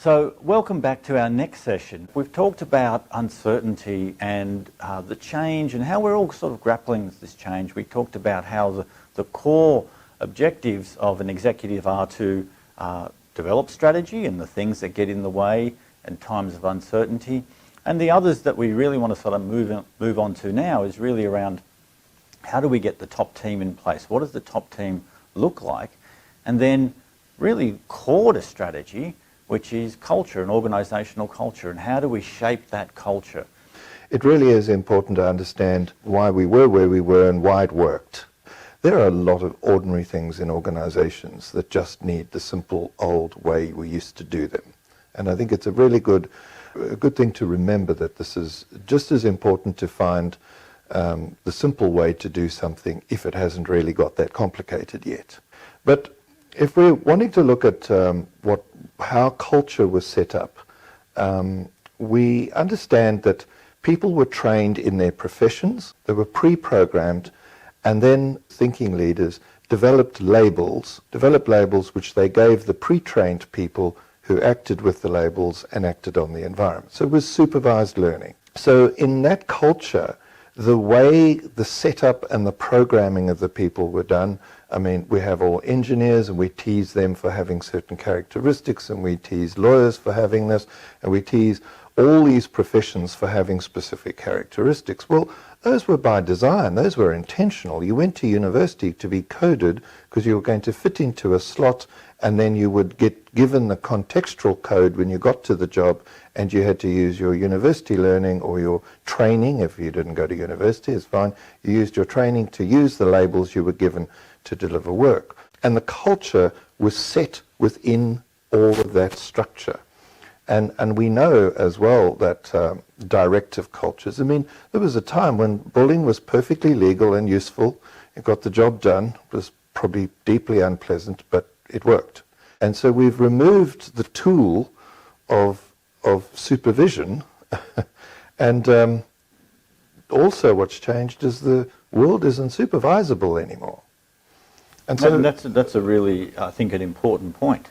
So welcome back to our next session. We've talked about uncertainty and the change and how we're all sort of grappling with this change. We talked about how the core objectives of an executive are to develop strategy and the things that get in the way in times of uncertainty. And the others that we really want to sort of move on to now is really around how do we get the top team in place? What does the top team look like? And then really core to strategy, which is culture and organisational culture, and how do we shape that culture? It really is important to understand why we were where we were and why it worked. There are a lot of ordinary things in organisations that just need the simple old way we used to do them. And I think it's a really good thing to remember that this is just as important to find the simple way to do something if it hasn't really got that complicated yet. But if we're wanting to look at how culture was set up, we understand that people were trained in their professions, they were pre-programmed, and then thinking leaders developed labels which they gave the pre-trained people who acted with the labels and acted on the environment. So it was supervised learning. So in that culture, the way the setup and the programming of the people were done, I mean, we have all engineers and we tease them for having certain characteristics, and we tease lawyers for having this, and we tease all these professions for having specific characteristics. Well, those were by design, those were intentional. You went to university to be coded because you were going to fit into a slot, and then you would get given the contextual code when you got to the job, and you had to use your university learning or your training. If you didn't go to university, it's fine. You used your training to use the labels you were given to deliver work. And the culture was set within all of that structure. And we know as well that directive cultures, I mean, there was a time when bullying was perfectly legal and useful. It got the job done. It was probably deeply unpleasant, but it worked. And so we've removed the tool of supervision. And also what's changed is the world isn't supervisable anymore. And so that's a really, I think, an important point,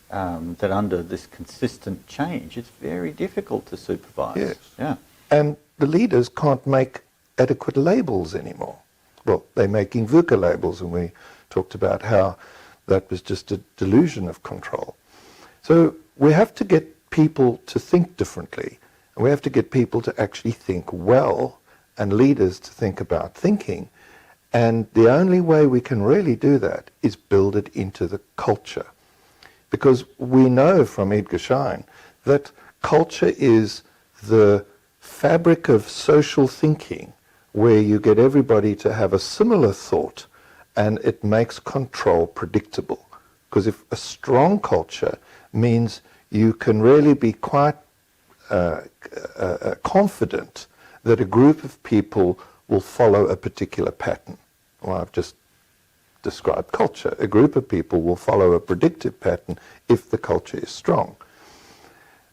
that under this consistent change, it's very difficult to supervise. Yes. Yeah. And the leaders can't make adequate labels anymore. Well, they're making VUCA labels, and we talked about how that was just a delusion of control. So we have to get people to think differently, and we have to get people to actually think well, and leaders to think about thinking. And the only way we can really do that is build it into the culture. Because we know from Edgar Schein that culture is the fabric of social thinking where you get everybody to have a similar thought, and it makes control predictable. Because if a strong culture means you can really be quite confident that a group of people will follow a particular pattern. Well, I've just described culture. A group of people will follow a predictive pattern if the culture is strong.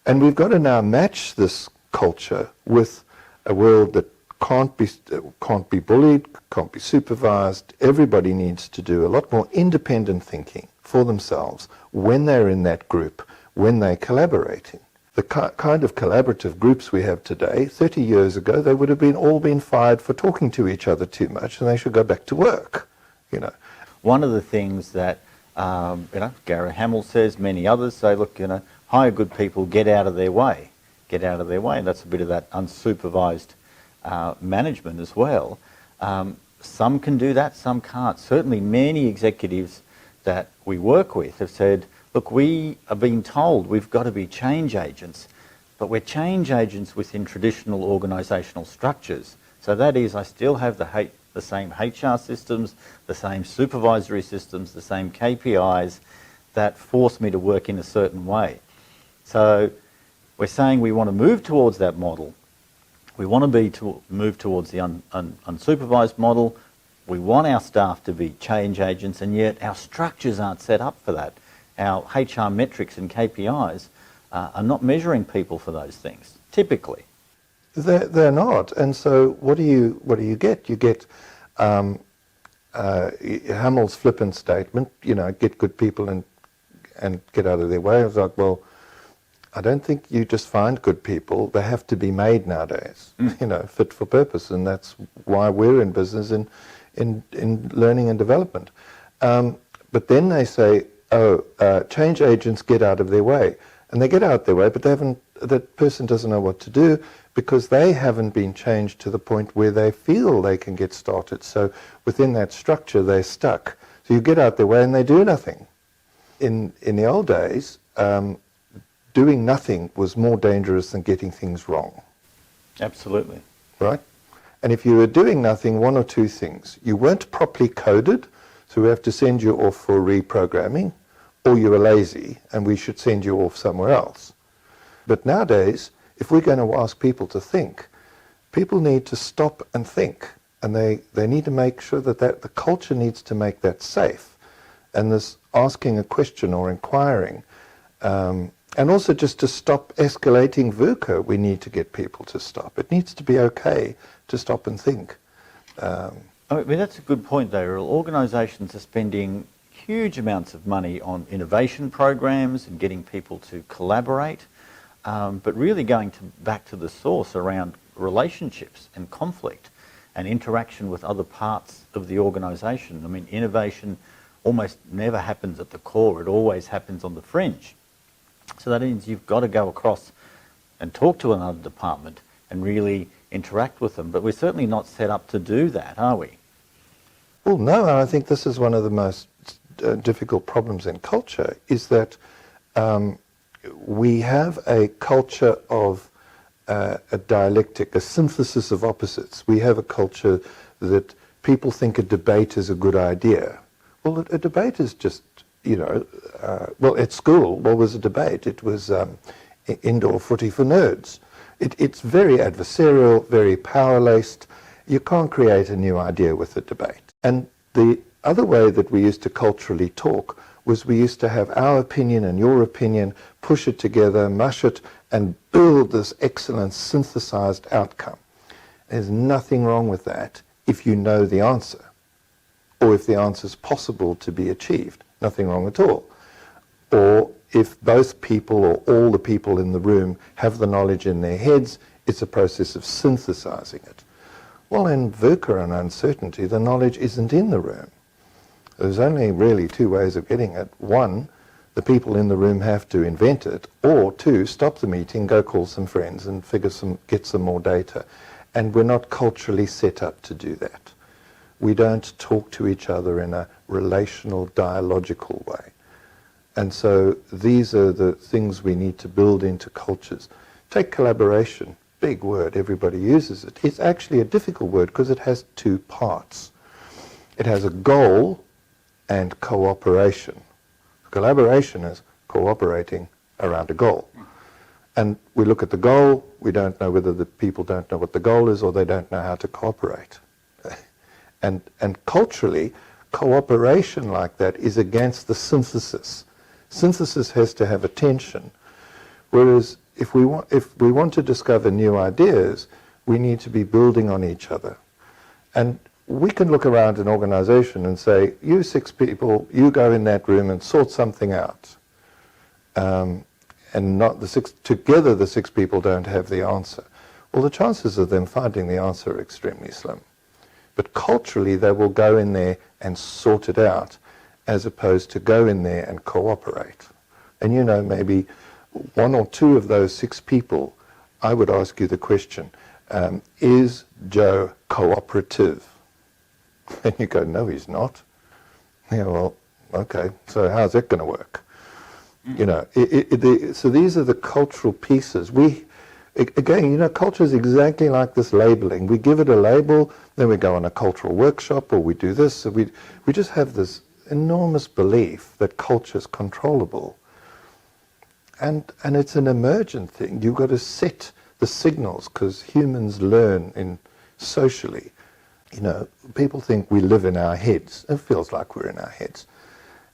And we've got to now match this culture with a world that can't be bullied, can't be supervised. Everybody needs to do a lot more independent thinking for themselves when they're in that group, when they're collaborating. The kind of collaborative groups we have today, 30 years ago, they would have all been fired for talking to each other too much, and they should go back to work, you know. One of the things that, Gary Hamel says, many others say, look, hire good people, get out of their way. Get out of their way. And that's a bit of that unsupervised management as well. Some can do that, some can't. Certainly many executives that we work with have said, look, we are being told we've got to be change agents, but we're change agents within traditional organisational structures. So that is, I still have the same HR systems, the same supervisory systems, the same KPIs that force me to work in a certain way. So we're saying we want to move towards that model. We want to move towards the unsupervised model. We want our staff to be change agents, and yet our structures aren't set up for that. Our HR metrics and KPIs are not measuring people for those things, typically. They're not. And so what do you get? You get Hamel's flippant statement, get good people and get out of their way. I was like, well, I don't think you just find good people. They have to be made nowadays, fit for purpose, and that's why we're in business in learning and development. But then they say, change agents get out of their way. And they get out their way, but that person doesn't know what to do because they haven't been changed to the point where they feel they can get started. So within that structure, they're stuck. So you get out their way and they do nothing. In the old days, doing nothing was more dangerous than getting things wrong. Absolutely. Right? And if you were doing nothing, one or two things. You weren't properly coded, so we have to send you off for reprogramming, or you were lazy and we should send you off somewhere else. But nowadays, if we're going to ask people to think, people need to stop and think. And they need to make sure that the culture needs to make that safe. And this asking a question or inquiring, and also just to stop escalating VUCA, we need to get people to stop. It needs to be okay to stop and think. I mean, that's a good point, though. Organisations are spending huge amounts of money on innovation programs and getting people to collaborate, but really going back to the source around relationships and conflict and interaction with other parts of the organisation. I mean, innovation almost never happens at the core. It always happens on the fringe. So that means you've got to go across and talk to another department and really interact with them. But we're certainly not set up to do that, are we? Well, no, and I think this is one of the most difficult problems in culture, is that we have a culture of a dialectic, a synthesis of opposites. We have a culture that people think a debate is a good idea. Well, a debate is just, well, at school, what was a debate? It was indoor footy for nerds. It's very adversarial, very power-laced. You can't create a new idea with a debate. And the other way that we used to culturally talk was we used to have our opinion and your opinion, push it together, mush it, and build this excellent synthesized outcome. There's nothing wrong with that if you know the answer, or if the answer is possible to be achieved. Nothing wrong at all. Or if both people or all the people in the room have the knowledge in their heads, it's a process of synthesizing it. Well, in VUCA and uncertainty, the knowledge isn't in the room. There's only really two ways of getting it. One, the people in the room have to invent it, or two, stop the meeting, go call some friends and get some more data. And we're not culturally set up to do that. We don't talk to each other in a relational, dialogical way. And so these are the things we need to build into cultures. Take collaboration, big word, everybody uses it. It's actually a difficult word because it has two parts. It has a goal and cooperation. Collaboration is cooperating around a goal. And we look at the goal, we don't know whether the people don't know what the goal is or they don't know how to cooperate. And culturally, cooperation like that is against the synthesis. Synthesis has to have attention, whereas if we want to discover new ideas, we need to be building on each other. And we can look around an organization and say, you 6 people, you go in that room and sort something out. And not together the 6 people don't have the answer. Well, the chances of them finding the answer are extremely slim. But culturally, they will go in there and sort it out, as opposed to go in there and cooperate. And maybe 1 or 2 of those 6 people, I would ask you the question, is Joe cooperative? And you go, no, he's not. Yeah, well, okay, so how's that going to work? So these are the cultural pieces. Again, culture is exactly like this labeling. We give it a label, then we go on a cultural workshop, or we do this. So we just have this enormous belief that culture is controllable. And it's an emergent thing. You've got to set the signals, because humans learn socially. People think we live in our heads. It feels like we're in our heads.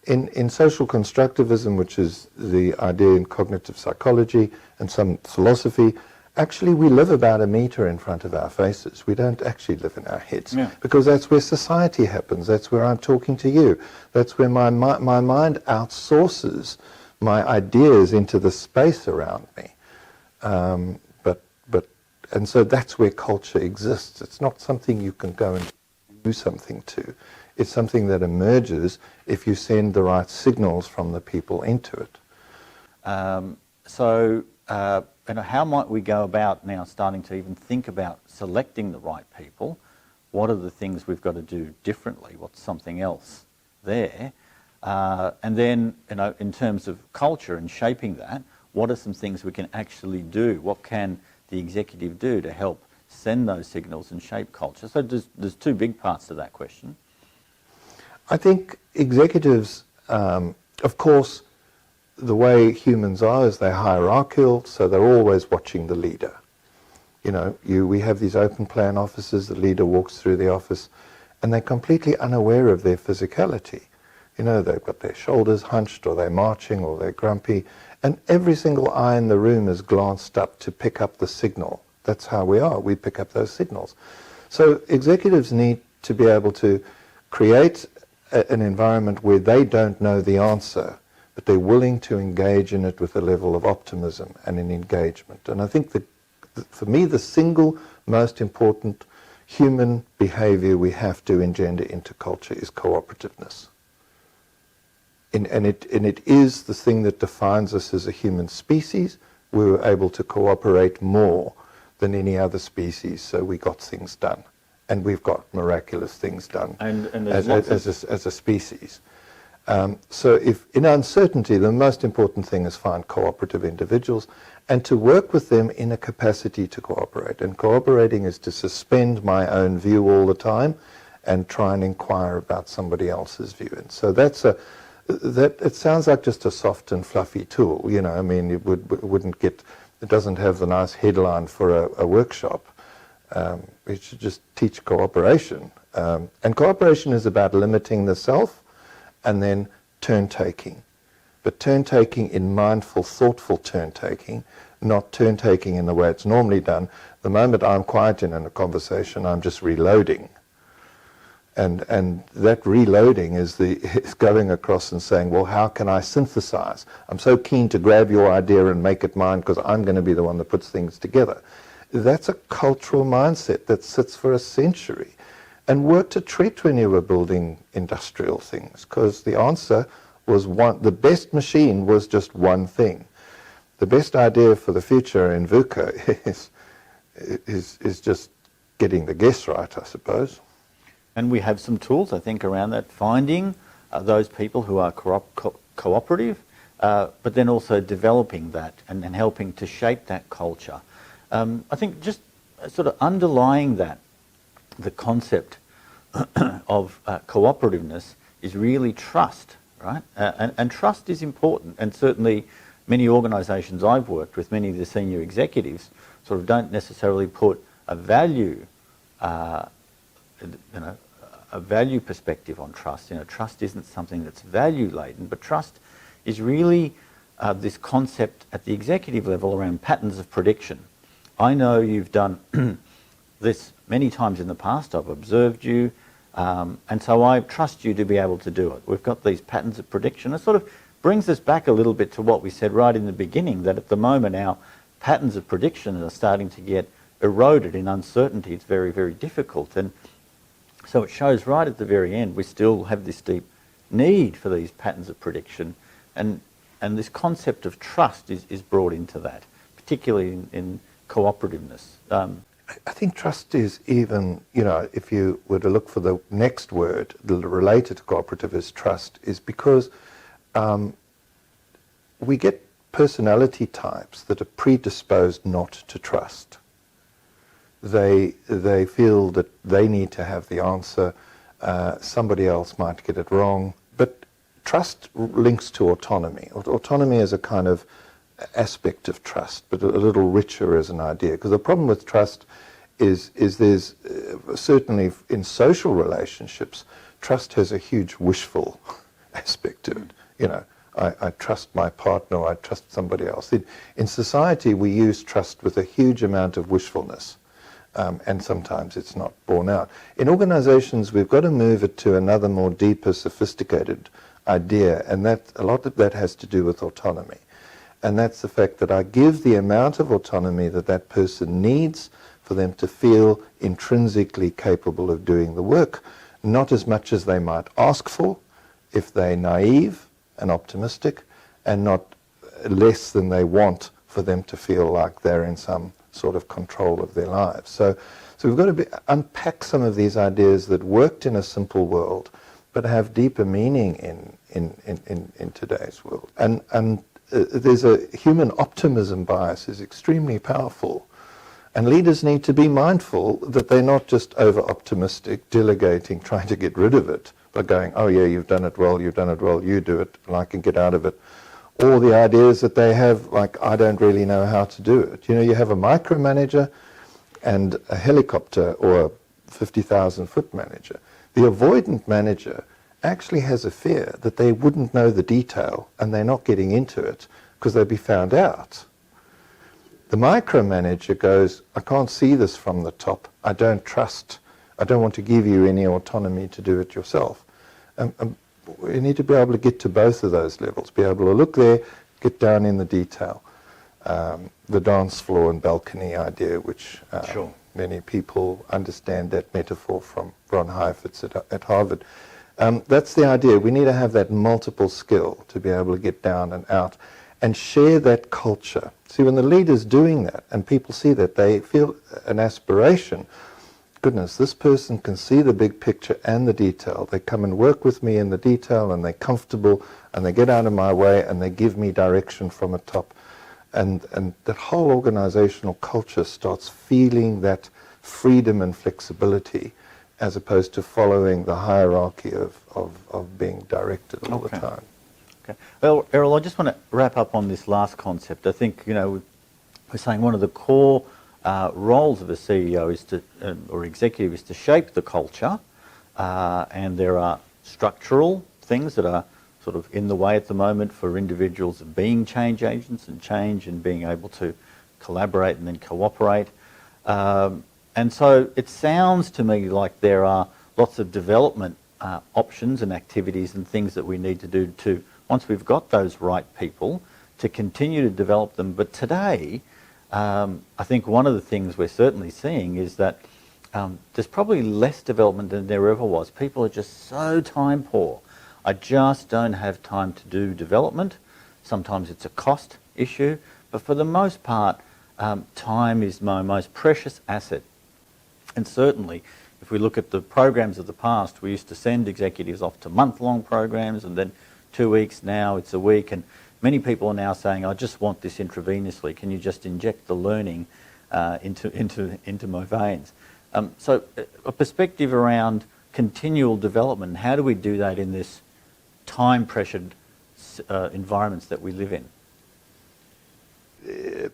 In social constructivism, which is the idea in cognitive psychology and some philosophy, actually we live about a meter in front of our faces. We don't actually live in our heads, because that's where society happens. That's where I'm talking to you. That's where my mind outsources my ideas into the space around me. And so that's where culture exists. It's not something you can go and do something to. It's something that emerges if you send the right signals from the people into it. How might we go about now starting to even think about selecting the right people? What are the things we've got to do differently? What's something else there? And then, in terms of culture and shaping that, what are some things we can actually do? What can the executive do to help send those signals and shape culture? So there's two big parts to that question. I think executives, of course, the way humans are is they're hierarchical, so they're always watching the leader. We have these open plan offices, the leader walks through the office, and they're completely unaware of their physicality. They've got their shoulders hunched, or they're marching, or they're grumpy, and every single eye in the room is glanced up to pick up the signal. That's how we are. We pick up those signals. So executives need to be able to create an environment where they don't know the answer, but they're willing to engage in it with a level of optimism and an engagement. And I think that, for me, the single most important human behavior we have to engender into culture is cooperativeness. And it is the thing that defines us as a human species. We were able to cooperate more than any other species, so we got things done. And we've got miraculous things done as a species. So if in uncertainty, the most important thing is find cooperative individuals and to work with them in a capacity to cooperate. And cooperating is to suspend my own view all the time and try and inquire about somebody else's view. And so it sounds like just a soft and fluffy tool. It doesn't have the nice headline for a workshop. We should just teach cooperation. And cooperation is about limiting the self and then turn-taking. But turn-taking in mindful, thoughtful turn-taking, not turn-taking in the way it's normally done. The moment I'm quiet in a conversation, I'm just reloading. And that reloading is going across and saying, well, how can I synthesize? I'm so keen to grab your idea and make it mine because I'm going to be the one that puts things together. That's a cultural mindset that sits for a century and worked a treat when you were building industrial things, because the answer was the best machine was just one thing. The best idea for the future in VUCA is just getting the guess right, I suppose. And we have some tools, I think, around that, finding those people who are cooperative, but then also developing that and helping to shape that culture. I think just sort of underlying that, the concept of cooperativeness is really trust, right? And trust is important, and certainly many organisations I've worked with, many of the senior executives, sort of don't necessarily put a value a value perspective on trust. Trust isn't something that's value laden, but trust is really this concept at the executive level around patterns of prediction. I know you've done this many times in the past. I've observed you, and so I trust you to be able to do it. We've got these patterns of prediction. It sort of brings us back a little bit to what we said right in the beginning, that at the moment our patterns of prediction are starting to get eroded in uncertainty. It's very, very difficult. And so it shows right at the very end we still have this deep need for these patterns of prediction, and this concept of trust is brought into that, particularly in cooperativeness. I think trust is even, if you were to look for the next word related to cooperative is trust, is because we get personality types that are predisposed not to trust. They feel that they need to have the answer, somebody else might get it wrong. But trust links to autonomy. Autonomy is a kind of aspect of trust, but a little richer as an idea. Because the problem with trust is there's certainly in social relationships, trust has a huge wishful aspect to it. I trust my partner, or I trust somebody else. In society, we use trust with a huge amount of wishfulness. and sometimes it's not borne out. In organizations, we've got to move it to another more deeper, sophisticated idea, and that a lot of that has to do with autonomy. And that's the fact that I give the amount of autonomy that that person needs for them to feel intrinsically capable of doing the work, not as much as they might ask for if they're naive and optimistic, and not less than they want for them to feel like they're in some sort of control of their lives. So we've got to unpack some of these ideas that worked in a simple world, but have deeper meaning in today's world. And there's a human optimism bias is extremely powerful, and leaders need to be mindful that they're not just over-optimistic, delegating, trying to get rid of it by going, oh yeah, you've done it well, you do it, and I can get out of it. Or the ideas that they have, like, I don't really know how to do it. You know, you have a micromanager and a helicopter or a 50,000-foot manager. The avoidant manager actually has a fear that they wouldn't know the detail and they're not getting into it because they'd be found out. The micromanager goes, I can't see this from the top. I don't trust. I don't want to give you any autonomy to do it yourself. We need to be able to get to both of those levels, be able to look there, get down in the detail. The dance floor and balcony idea, which Sure. many people understand that metaphor from Ron Heifetz at Harvard. That's the idea. We need to have that multiple skill to be able to get down and out and share that culture. See, when the leader's doing that and people see that, they feel an aspiration. Goodness, this person can see the big picture and the detail. They come and work with me in the detail, and they're comfortable, and they get out of my way, and they give me direction from the top. And that whole organizational culture starts feeling that freedom and flexibility, as opposed to following the hierarchy of being directed all the time. Okay. Well, Errol, I just want to wrap up on this last concept. I think, you know, we're saying one of the core roles of a CEO is to, or executive, is to shape the culture, and there are structural things that are sort of in the way at the moment for individuals of being change agents and change and being able to collaborate and then cooperate. And so it sounds to me like there are lots of development options and activities and things that we need to do to, once we've got those right people, to continue to develop them. But today, I think one of the things we're certainly seeing is that there's probably less development than there ever was. People are just so time poor. I just don't have time to do development. Sometimes it's a cost issue, but for the most part, time is my most precious asset. And certainly, if we look at the programs of the past, we used to send executives off to month-long programs, and then 2 weeks, now it's a week, and many people are now saying, I just want this intravenously. Can you just inject the learning into my veins? So a perspective around continual development, how do we do that in this time-pressured environments that we live in?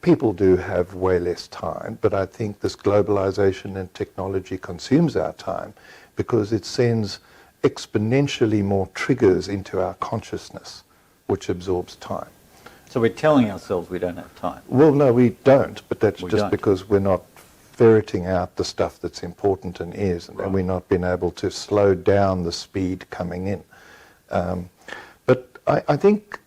People do have way less time, but I think this globalization and technology consumes our time because it sends exponentially more triggers into our consciousness, which absorbs time. So we're telling ourselves we don't have time. Well, no, we don't, but that's just don't. because we're not ferreting out the stuff that's important and is, and Right. we're not being able to slow down the speed coming in. But I think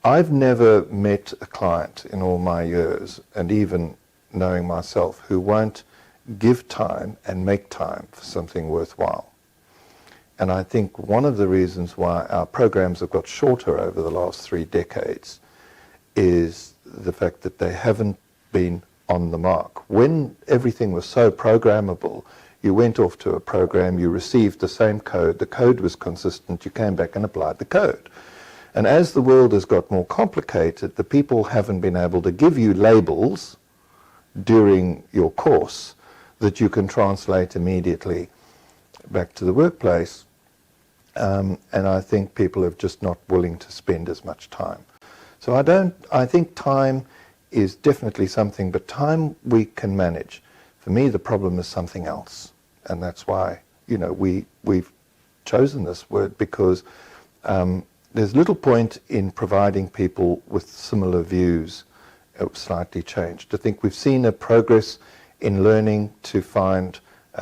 I've never met a client in all my years, and even knowing myself, who won't give time and make time for something worthwhile. And I think one of the reasons why our programs have got shorter over the last 3 decades is the fact that they haven't been on the mark. When everything was so programmable, you went off to a program, you received the same code, the code was consistent, you came back and applied the code. And as the world has got more complicated, the people haven't been able to give you labels during your course that you can translate immediately back to the workplace. And I think people are just not willing to spend as much time. So I think time is definitely something, but time we can manage. For me, the problem is something else. And that's why, you know, we've chosen this word, because there's little point in providing people with similar views slightly changed. I think we've seen a progress in learning to find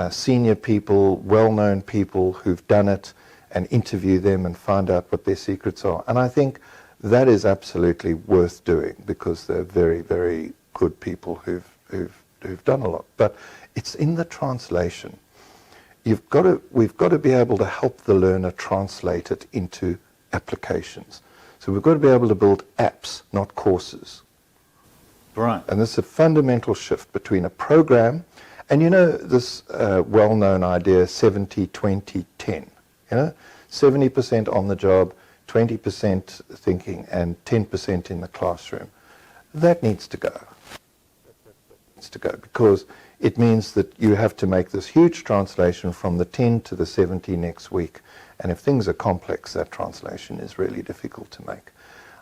senior people, well-known people who've done it, and interview them and find out what their secrets are. And I think that is absolutely worth doing, because they're very, very good people who've done a lot. But it's in the translation. We've got to be able to help the learner translate it into applications. So we've got to be able to build apps, not courses. Right. And this is a fundamental shift between a program and, you know, this well-known idea, 70-20-10. You know, 70% on the job, 20% thinking, and 10% in the classroom. That needs to go. Needs to go, because it means that you have to make this huge translation from the 10 to the 70 next week. And if things are complex, that translation is really difficult to make.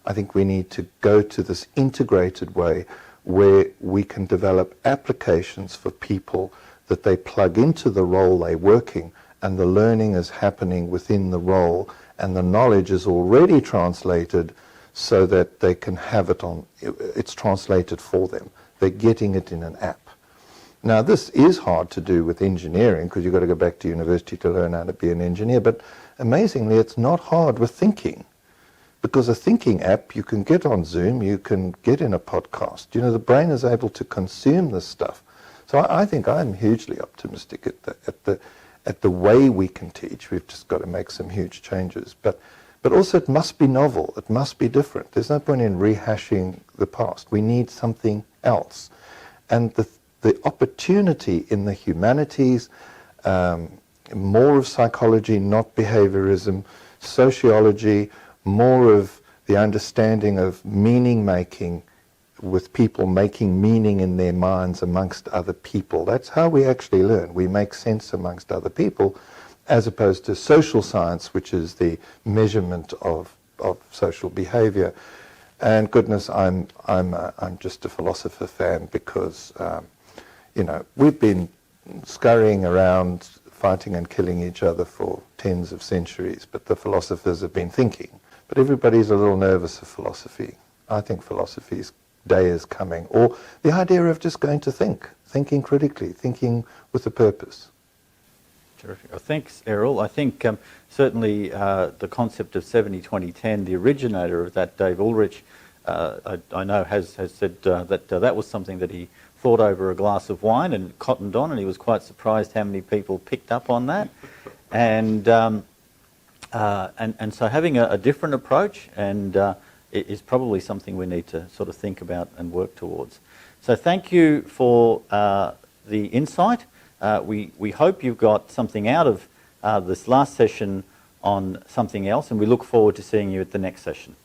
I think we need to go to this integrated way where we can develop applications for people that they plug into the role they're working, and the learning is happening within the role, and the knowledge is already translated so that they can have it on, it's translated for them. They're getting it in an app. Now, this is hard to do with engineering, because you've got to go back to university to learn how to be an engineer, but amazingly, it's not hard with thinking. Because a thinking app, you can get on Zoom, you can get in a podcast. You know, the brain is able to consume this stuff. So I think I'm hugely optimistic at the way we can teach. We've just got to make some huge changes. But also it must be novel. It must be different. There's no point in rehashing the past. We need something else. And the opportunity in the humanities, more of psychology, not behaviorism, sociology, more of the understanding of meaning making, with people making meaning in their minds amongst other people. That's how we actually learn. We make sense amongst other people, as opposed to social science, which is the measurement of social behavior. And goodness, I'm just a philosopher fan, because you know, we've been scurrying around fighting and killing each other for tens of centuries, but the philosophers have been thinking. But everybody's a little nervous of philosophy. I think philosophy's day is coming. Or the idea of just going to think, thinking critically, thinking with a purpose. Terrific. Well, thanks, Errol. I think certainly the concept of 70-20-10, the originator of that, Dave Ulrich, I know has said that was something that he thought over a glass of wine and cottoned on, and he was quite surprised how many people picked up on that. And so having a different approach is probably something we need to sort of think about and work towards. So thank you for the insight. We hope you've got something out of this last session on something else, and we look forward to seeing you at the next session.